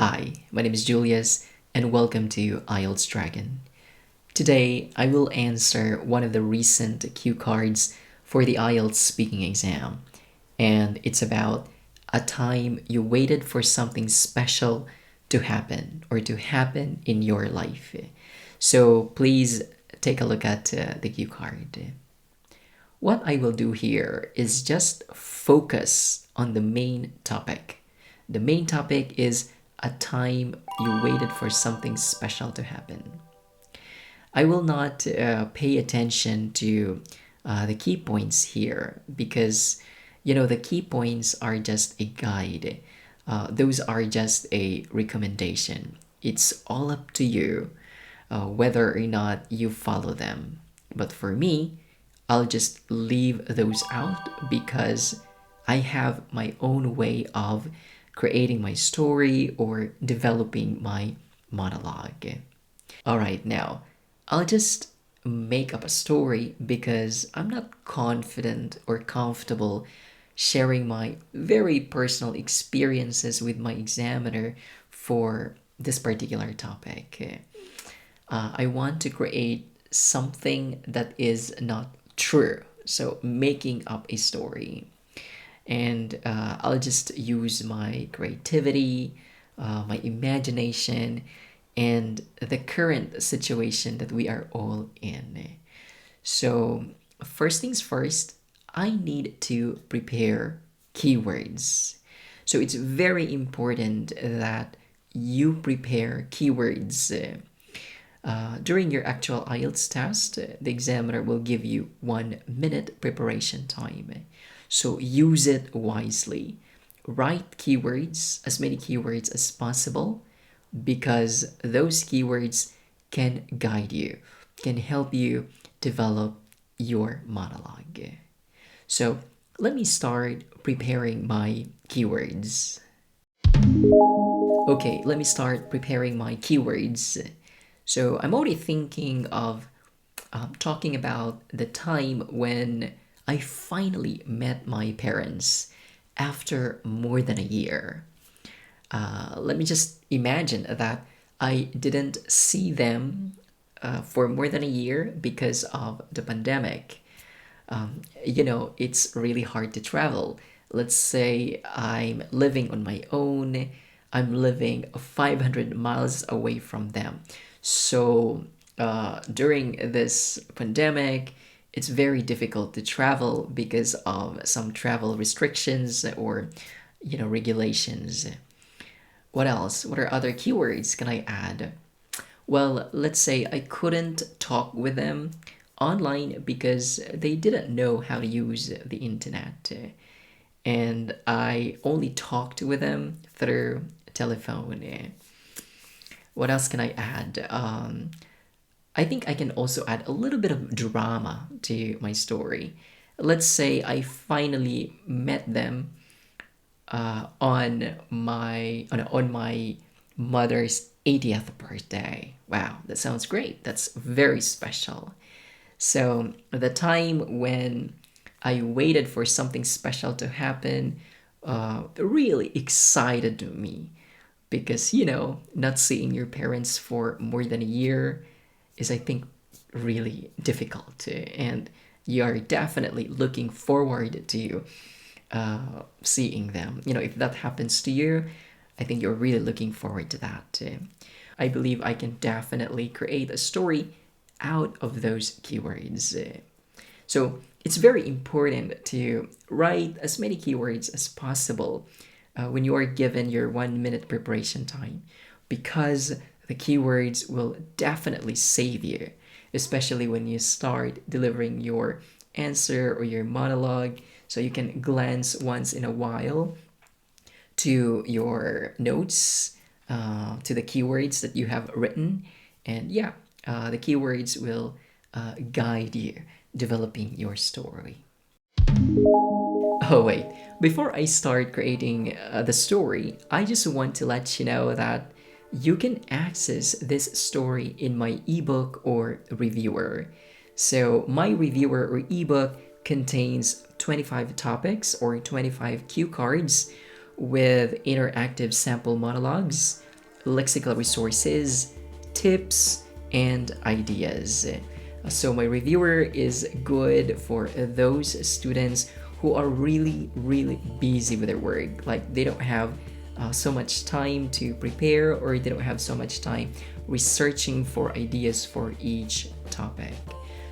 Hi, my name is Julius, and welcome to IELTSDragon. Today, I will answer one of the recent cue cards for the IELTS speaking exam, and it's about a time you waited for something special to happen or to happen in your life. So please take a look at the cue card. What I will do here is just focus on the main topic. The main topic is a time you waited for something special to happen. I will not pay attention to the key points here because the key points are just a guide. Those are just a recommendation. It's all up to you whether or not you follow them. But for me, I'll just leave those out because I have my own way of creating my story or developing my monologue. All right, now I'll just make up a story because I'm not confident or comfortable sharing my very personal experiences with my examiner for this particular topic. I want to create something that is not true, so making up a story. And I'll just use my creativity, my imagination, and the current situation that we are all in. So, first things first, I need to prepare keywords. So, it's very important that you prepare keywords. During your actual IELTS test, the examiner will give you 1 minute preparation time. So use it wisely. Write keywords, as many keywords as possible, because those keywords can guide you, can help you develop your monologue. So let me start preparing my keywords. Okay, let me start preparing my keywords. So I'm already thinking of talking about the time when I finally met my parents after more than a year. Let me just imagine that I didn't see them for more than a year because of the pandemic. It's really hard to travel. Let's say I'm living on my own, I'm living 500 miles away from them. So during this pandemic, it's very difficult to travel because of some travel restrictions or regulations. What else? What are other keywords can I add? Well, let's say I couldn't talk with them online because they didn't know how to use the internet. And I only talked with them through telephone. What else can I add? I think I can also add a little bit of drama to my story. Let's say I finally met them on my mother's 80th birthday. Wow, that sounds great. That's very special. So the time when I waited for something special to happen really excited me because not seeing your parents for more than a year is, I think, really difficult, and you are definitely looking forward to seeing them. If that happens to you, I think you're really looking forward to that. I believe I can definitely create a story out of those keywords. So it's very important to write as many keywords as possible when you are given your 1 minute preparation time, because the keywords will definitely save you, especially when you start delivering your answer or your monologue. So you can glance once in a while to your notes, to the keywords that you have written, and the keywords will guide you developing your story. Oh, wait. Before I start creating the story, I just want to let you know that you can access this story in my ebook or reviewer. So, my reviewer or ebook contains 25 topics or 25 cue cards with interactive sample monologues, lexical resources, tips, and ideas. So my reviewer is good for those students who are really, really busy with their work. Like they don't have so much time to prepare, or they don't have so much time researching for ideas for each topic.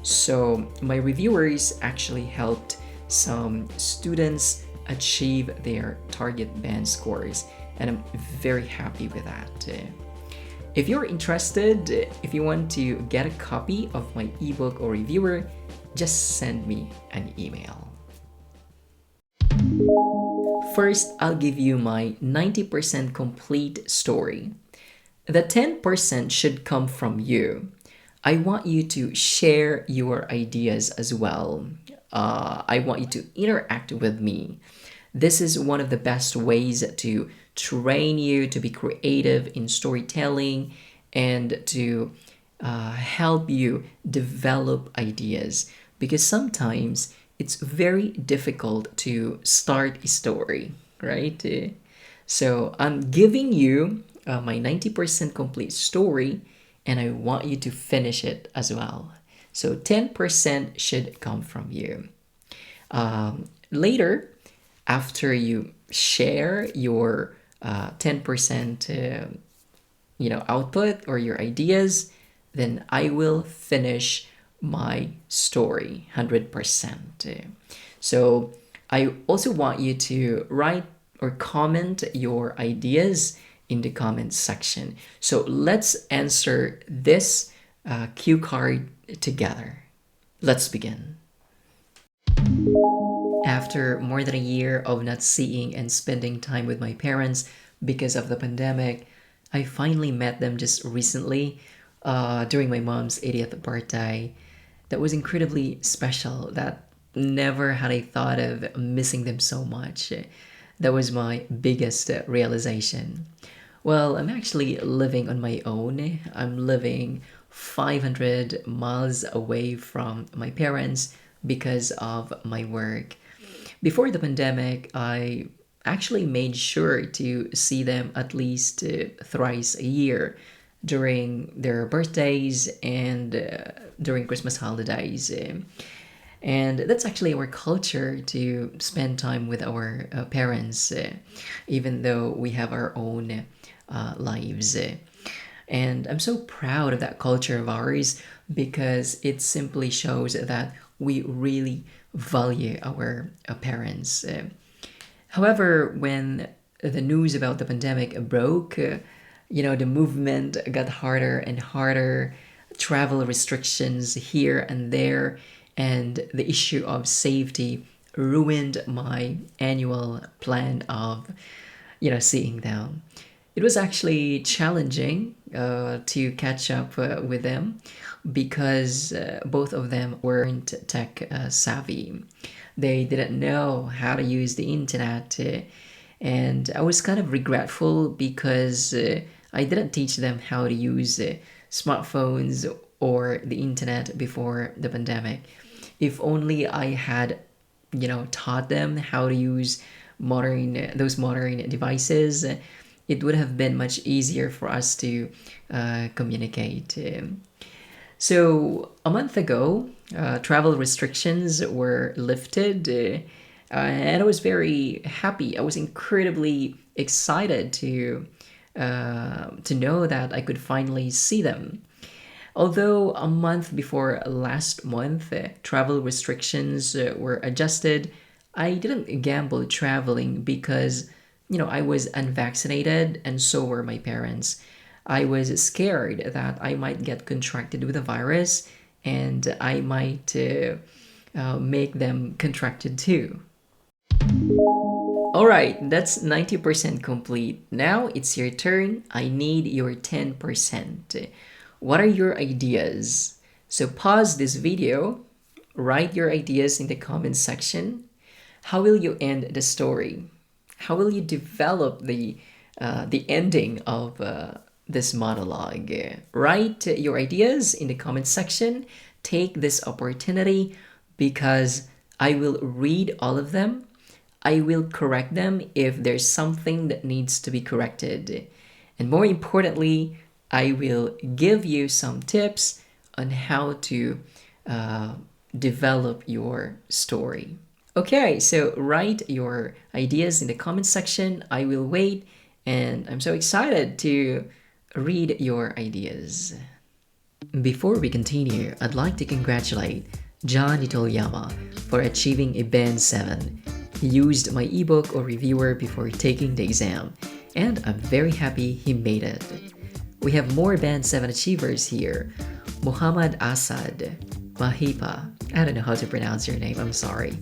So my reviewers actually helped some students achieve their target band scores, and I'm very happy with that. If you're interested, if you want to get a copy of my ebook or reviewer, just send me an email. First, I'll give you my 90% complete story. The 10% should come from you. I want you to share your ideas as well. I want you to interact with me. This is one of the best ways to train you to be creative in storytelling and to help you develop ideas, because sometimes it's very difficult to start a story, right? So I'm giving you my 90% complete story, and I want you to finish it as well. So 10% should come from you. Later, after you share your 10% output or your ideas, then I will finish my story 100%. So I also want you to write or comment your ideas in the comment section. So let's answer this cue card together. Let's begin. After more than a year of not seeing and spending time with my parents because of the pandemic, I finally met them just recently during my mom's 80th birthday. That was incredibly special. That never had I thought of missing them so much. That was my biggest realization. Well, I'm actually living on my own. I'm living 500 miles away from my parents because of my work. Before the pandemic, I actually made sure to see them at least thrice a year during their birthdays and during Christmas holidays. And that's actually our culture, to spend time with our parents, even though we have our own lives. And I'm so proud of that culture of ours, because it simply shows that we really value our parents. However, when the news about the pandemic broke, the movement got harder and harder, travel restrictions here and there, and the issue of safety ruined my annual plan of, seeing them. It was actually challenging to catch up with them, because both of them weren't tech savvy. They didn't know how to use the internet, and I was kind of regretful because I didn't teach them how to use smartphones or the internet before the pandemic. If only I had, taught them how to use those modern devices, it would have been much easier for us to communicate. So a month ago, travel restrictions were lifted, and I was very happy. I was incredibly excited to know that I could finally see them. Although a month before last month, travel restrictions were adjusted, I didn't gamble traveling because, I was unvaccinated, and so were my parents. I was scared that I might get contracted with a virus, and I might make them contracted too. Alright, that's 90% complete. Now it's your turn. I need your 10%. What are your ideas? So pause this video, write your ideas in the comment section. How will you end the story? How will you develop the ending of this monologue? Write your ideas in the comment section. Take this opportunity, because I will read all of them. I will correct them if there's something that needs to be corrected. And more importantly, I will give you some tips on how to develop your story. Okay, so write your ideas in the comment section. I will wait, and I'm so excited to read your ideas. Before we continue, I'd like to congratulate John Itoyama for achieving a Band 7. He used my ebook or reviewer before taking the exam, and I'm very happy he made it. We have more Band 7 achievers here. Muhammad Asad, Mahipa, I don't know how to pronounce your name, I'm sorry.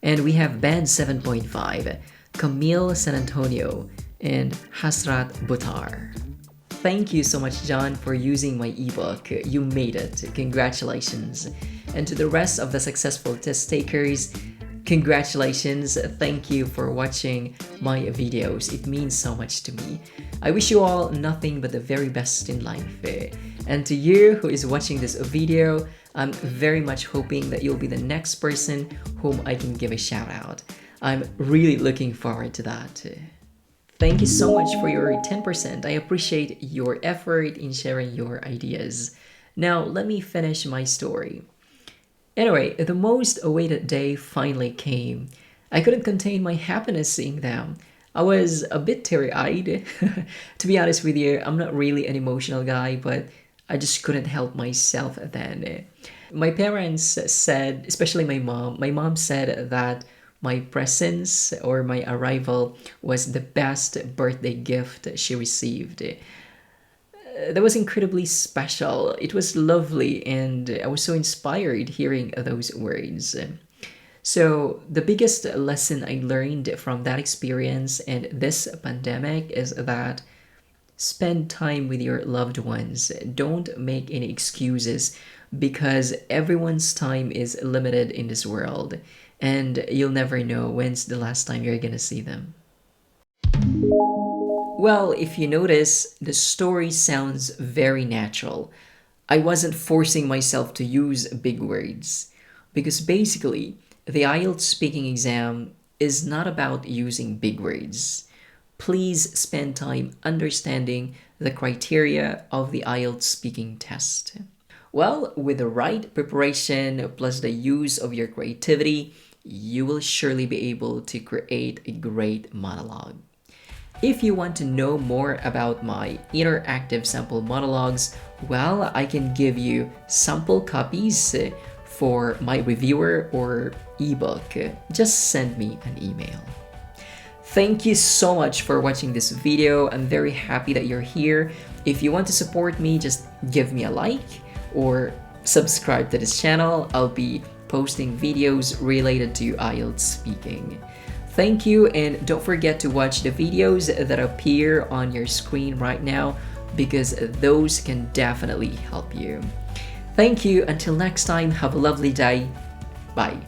And we have Band 7.5, Camille San Antonio, and Hasrat Butar. Thank you so much, John, for using my ebook. You made it. Congratulations. And to the rest of the successful test takers, congratulations. Thank you for watching my videos. It means so much to me. I wish you all nothing but the very best in life. And to you who is watching this video, I'm very much hoping that you'll be the next person whom I can give a shout out. I'm really looking forward to that. Thank you so much for your 10%. I appreciate your effort in sharing your ideas. Now, let me finish my story. Anyway, the most awaited day finally came. I couldn't contain my happiness seeing them. I was a bit teary-eyed. To be honest with you, I'm not really an emotional guy, but I just couldn't help myself then. My parents said, especially my mom said that my presence or my arrival was the best birthday gift she received. That was incredibly special. It was lovely, and I was so inspired hearing those words. So, the biggest lesson I learned from that experience and this pandemic is that spend time with your loved ones. Don't make any excuses because everyone's time is limited in this world, and you'll never know when's the last time you're gonna see them. Well, if you notice, the story sounds very natural. I wasn't forcing myself to use big words because basically, the IELTS speaking exam is not about using big words. Please spend time understanding the criteria of the IELTS speaking test. Well, with the right preparation plus the use of your creativity, you will surely be able to create a great monologue. If you want to know more about my interactive sample monologues, well, I can give you sample copies for my reviewer or ebook. Just send me an email. Thank you so much for watching this video. I'm very happy that you're here. If you want to support me, just give me a like or subscribe to this channel. I'll be posting videos related to IELTS speaking. Thank you, and don't forget to watch the videos that appear on your screen right now because those can definitely help you. Thank you. Until next time, have a lovely day. Bye.